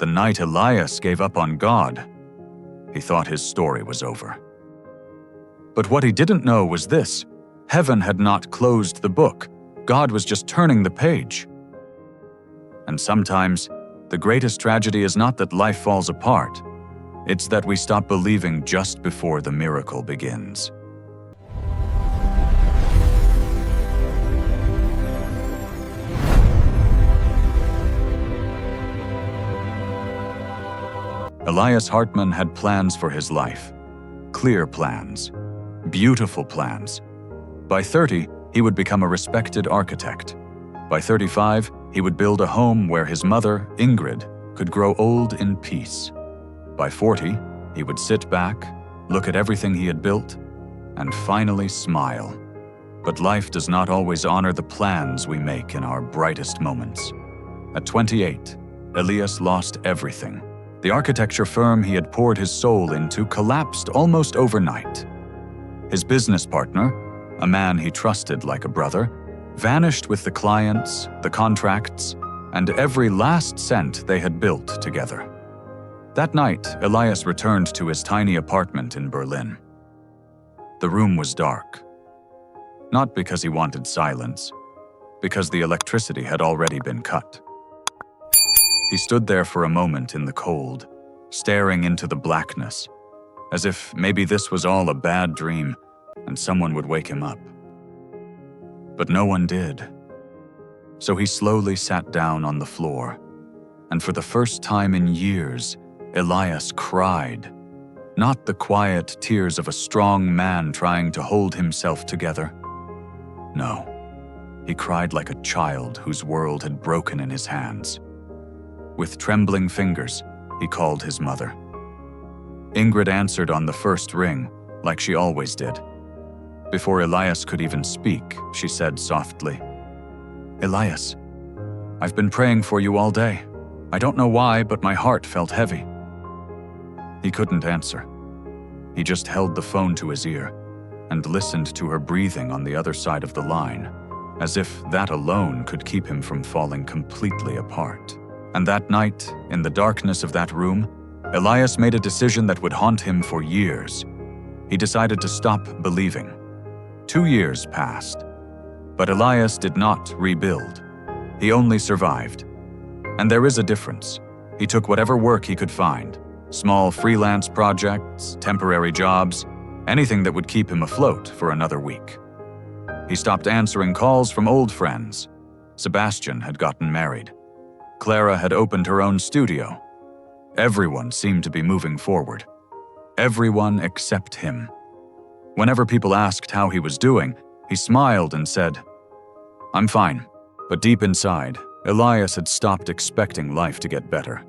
the night Elias gave up on God, he thought his story was over. But what he didn't know was this: heaven had not closed the book. God was just turning the page. And sometimes, the greatest tragedy is not that life falls apart. It's that we stop believing just before the miracle begins. Elias Hartman had plans for his life. Clear plans. Beautiful plans. By 30, he would become a respected architect. By 35, he would build a home where his mother, Ingrid, could grow old in peace. By 40, he would sit back, look at everything he had built, and finally smile. But life does not always honor the plans we make in our brightest moments. At 28, Elias lost everything. The architecture firm he had poured his soul into collapsed almost overnight. His business partner, a man he trusted like a brother, vanished with the clients, the contracts, and every last cent they had built together. That night, Elias returned to his tiny apartment in Berlin. The room was dark. Not because he wanted silence, because the electricity had already been cut. He stood there for a moment in the cold, staring into the blackness, as if maybe this was all a bad dream and someone would wake him up. But no one did. So he slowly sat down on the floor, and for the first time in years, Elias cried. Not the quiet tears of a strong man trying to hold himself together. No, he cried like a child whose world had broken in his hands. With trembling fingers, he called his mother. Ingrid answered on the first ring, like she always did. Before Elias could even speak, she said softly, "Elias, I've been praying for you all day. I don't know why, but my heart felt heavy." He couldn't answer. He just held the phone to his ear and listened to her breathing on the other side of the line, as if that alone could keep him from falling completely apart. And that night, in the darkness of that room, Elias made a decision that would haunt him for years. He decided to stop believing. 2 years passed. But Elias did not rebuild. He only survived. And there is a difference. He took whatever work he could find, small freelance projects, temporary jobs, anything that would keep him afloat for another week. He stopped answering calls from old friends. Sebastian had gotten married. Clara had opened her own studio. Everyone seemed to be moving forward. Everyone except him. Whenever people asked how he was doing, he smiled and said, "I'm fine." But deep inside, Elias had stopped expecting life to get better.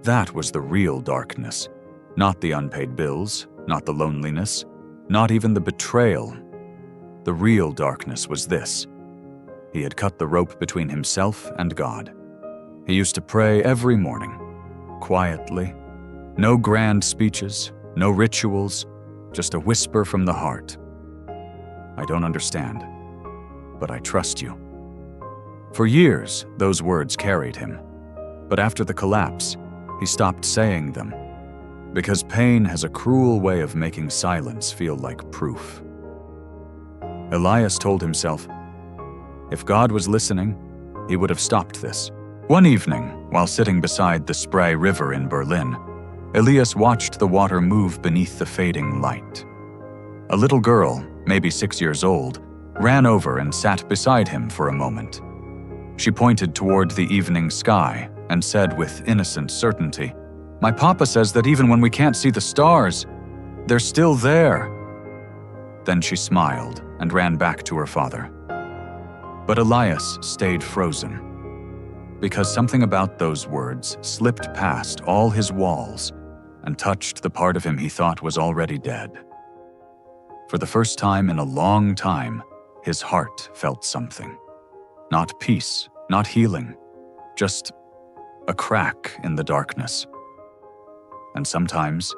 That was the real darkness. Not the unpaid bills, not the loneliness, not even the betrayal. The real darkness was this. He had cut the rope between himself and God. He used to pray every morning, quietly. No grand speeches, no rituals, just a whisper from the heart. "I don't understand, but I trust you." For years, those words carried him. But after the collapse, he stopped saying them, because pain has a cruel way of making silence feel like proof. Elias told himself, if God was listening, he would have stopped this. One evening, while sitting beside the Spree River in Berlin, Elias watched the water move beneath the fading light. A little girl, maybe 6 years old, ran over and sat beside him for a moment. She pointed toward the evening sky and said with innocent certainty, "My papa says that even when we can't see the stars, they're still there." Then she smiled and ran back to her father. But Elias stayed frozen, because something about those words slipped past all his walls and touched the part of him he thought was already dead. For the first time in a long time, his heart felt something. Not peace, not healing, just a crack in the darkness. And sometimes,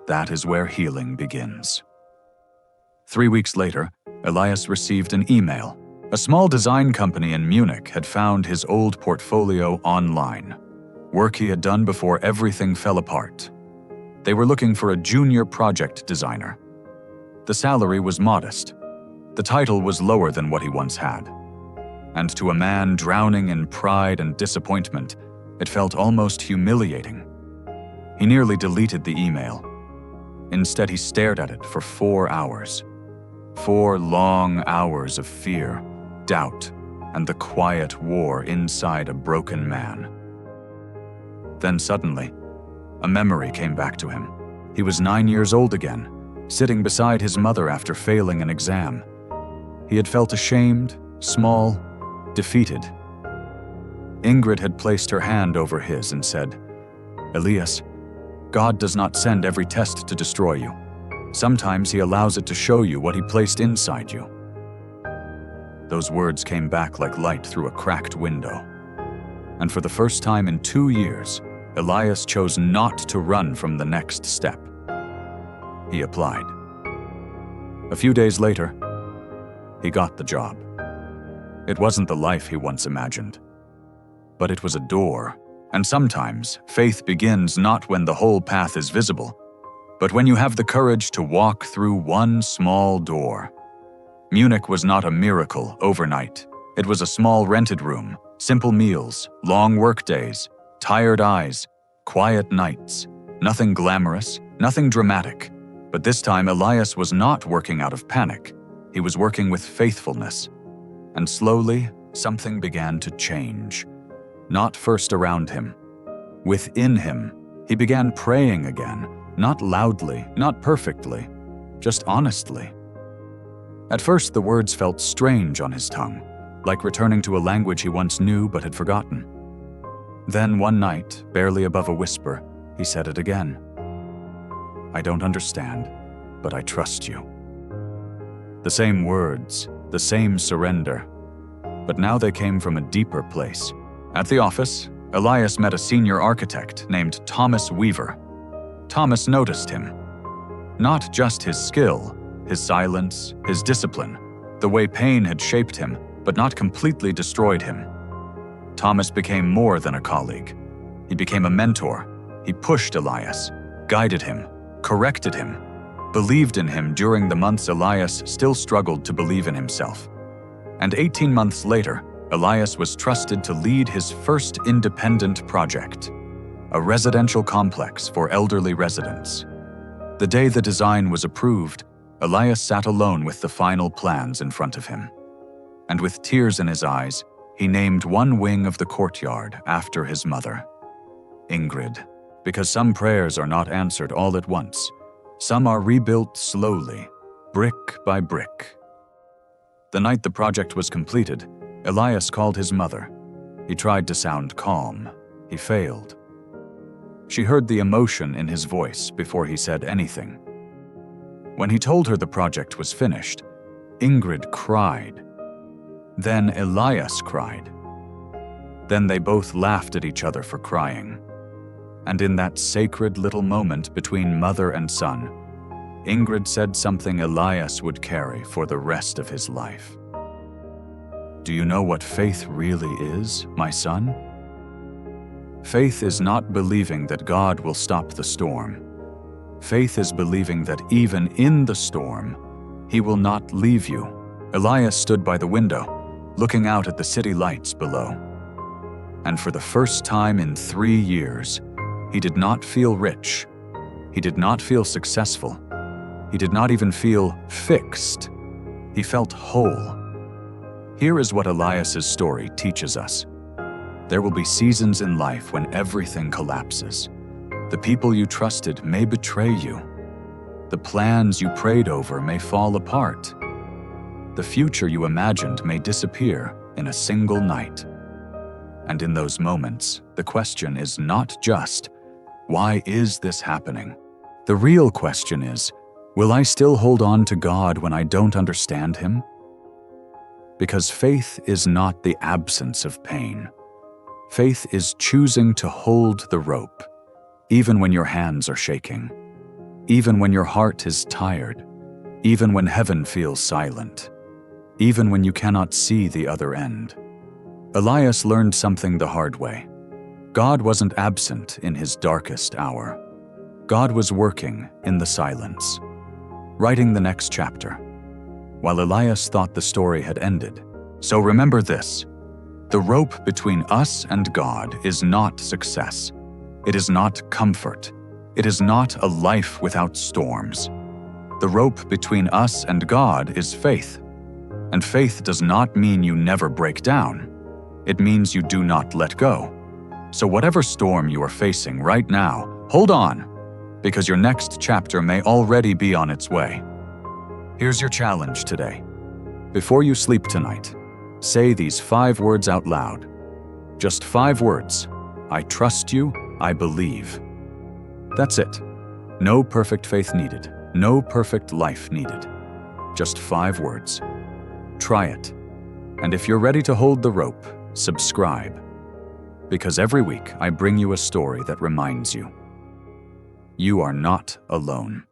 that is where healing begins. 3 weeks later, Elias received an email. A small design company in Munich had found his old portfolio online. work he had done before everything fell apart. They were looking for a junior project designer. The salary was modest. The title was lower than what he once had. And to a man drowning in pride and disappointment, it felt almost humiliating. He nearly deleted the email. Instead, he stared at it for 4 hours. 4 long hours of fear, doubt, and the quiet war inside a broken man. Then suddenly, a memory came back to him. He was 9 years old again, sitting beside his mother after failing an exam. He had felt ashamed, small, defeated. Ingrid had placed her hand over his and said, "Elias, God does not send every test to destroy you. Sometimes He allows it to show you what He placed inside you." Those words came back like light through a cracked window. And for the first time in 2 years, Elias chose not to run from the next step. He applied. A few days later, he got the job. It wasn't the life he once imagined, but it was a door. And sometimes, faith begins not when the whole path is visible, but when you have the courage to walk through one small door. Munich was not a miracle overnight. It was a small rented room, simple meals, long work days, tired eyes, quiet nights. Nothing glamorous, nothing dramatic. But this time, Elias was not working out of panic. He was working with faithfulness. And slowly, something began to change. Not first around him. Within him, he began praying again, not loudly, not perfectly, just honestly. At first, the words felt strange on his tongue, like returning to a language he once knew but had forgotten. Then one night, barely above a whisper, he said it again. "I don't understand, but I trust you." The same words, the same surrender, but now they came from a deeper place. At the office, Elias met a senior architect named Thomas Weaver. Thomas noticed him. Not just his skill, his silence, his discipline, the way pain had shaped him, but not completely destroyed him. Thomas became more than a colleague. He became a mentor. He pushed Elias, guided him, corrected him, believed in him during the months Elias still struggled to believe in himself. And 18 months later, Elias was trusted to lead his first independent project, a residential complex for elderly residents. The day the design was approved, Elias sat alone with the final plans in front of him. And with tears in his eyes, he named one wing of the courtyard after his mother, Ingrid, because some prayers are not answered all at once. Some are rebuilt slowly, brick by brick. The night the project was completed, Elias called his mother. He tried to sound calm. He failed. She heard the emotion in his voice before he said anything. When he told her the project was finished, Ingrid cried. Then Elias cried. Then they both laughed at each other for crying. And in that sacred little moment between mother and son, Ingrid said something Elias would carry for the rest of his life. "Do you know what faith really is, my son? Faith is not believing that God will stop the storm. Faith is believing that even in the storm, He will not leave you." Elias stood by the window, looking out at the city lights below. And for the first time in 3 years, he did not feel rich. He did not feel successful. He did not even feel fixed. He felt whole. Here is what Elias's story teaches us. There will be seasons in life when everything collapses. The people you trusted may betray you. The plans you prayed over may fall apart. The future you imagined may disappear in a single night. And in those moments, the question is not just, why is this happening? The real question is, will I still hold on to God when I don't understand Him? Because faith is not the absence of pain. Faith is choosing to hold the rope, even when your hands are shaking, even when your heart is tired, even when heaven feels silent, even when you cannot see the other end. Elias learned something the hard way. God wasn't absent in his darkest hour. God was working in the silence, writing the next chapter, while Elias thought the story had ended. So remember this: the rope between us and God is not success. It is not comfort. It is not a life without storms. The rope between us and God is faith. And faith does not mean you never break down. It means you do not let go. So whatever storm you are facing right now, hold on, because your next chapter may already be on its way. Here's your challenge today. Before you sleep tonight, say these 5 words out loud. Just 5 words. I trust you, I believe. That's it. No perfect faith needed. No perfect life needed. Just 5 words. Try it. And if you're ready to hold the rope, subscribe. Because every week I bring you a story that reminds you, you are not alone.